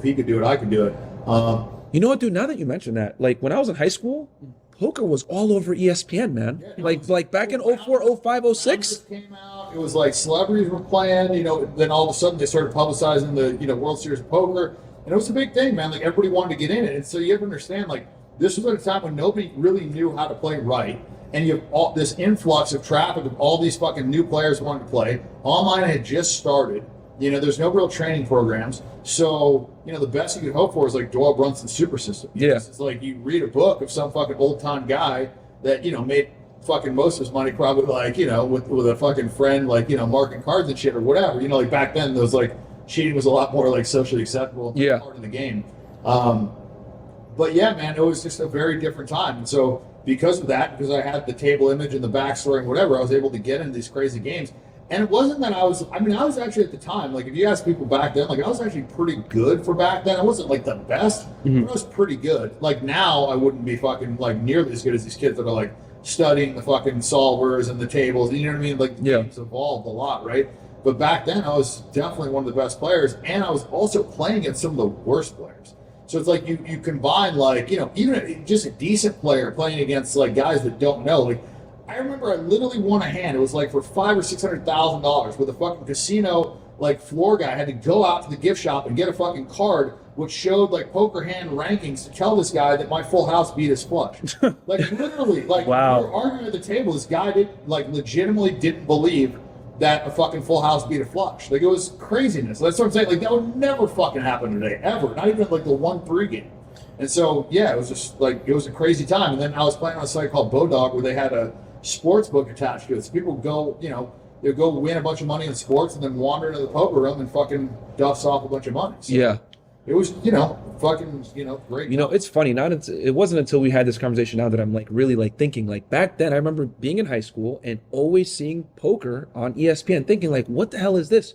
if he could do it, I could do it. You know what, dude? Now that you mention that, like when I was in high school, poker was all over ESPN, man. Yeah, no, like back in 04, 05, 06. Came out. It was like celebrities were playing. Then all of a sudden they started publicizing the World Series of Poker, and it was a big thing, man. Like everybody wanted to get in it, and so you have to understand, like this was at a time when nobody really knew how to play right, and you have all this influx of traffic of all these fucking new players wanting to play. Online had just started. There's no real training programs. So, the best you could hope for is like Doyle Brunson's Super System. It's like you read a book of some fucking old time guy that, made fucking most of his money probably like, with a fucking friend, like, marking cards and shit or whatever. Like back then, those like cheating was a lot more like socially acceptable part of the game. But yeah, man, it was just a very different time. And so because of that, because I had the table image and the backstory and whatever, I was able to get into these crazy games. And it wasn't that I was actually at the time, like if you ask people back then, like I was actually pretty good for back then. I wasn't like the best, but I was pretty good. Like now I wouldn't be fucking like nearly as good as these kids that are like studying the fucking solvers and the tables. You know what I mean? Like the game's evolved a lot, right? But back then I was definitely one of the best players, and I was also playing against some of the worst players. So it's like you combine like, even just a decent player playing against like guys that don't know, like I remember I literally won a hand. It was like for $500,000 or $600,000 with a fucking casino like floor guy. I had to go out to the gift shop and get a fucking card which showed like poker hand rankings to tell this guy that my full house beat his flush. Like literally, like wow. We were arguing at the table. This guy legitimately didn't believe that a fucking full house beat a flush. Like it was craziness. That's what I'm saying. Like that would never fucking happen today, ever. Not even like the 1-3 game. And so yeah, it was just like it was a crazy time. And then I was playing on a site called Bodog where they had a sports book attached to it. So people go, they go win a bunch of money in sports and then wander into the poker room and fucking dust off a bunch of money. So it was, fucking, great. It's funny. It wasn't until we had this conversation now that I'm like really like thinking like back then I remember being in high school and always seeing poker on ESPN thinking like, what the hell is this?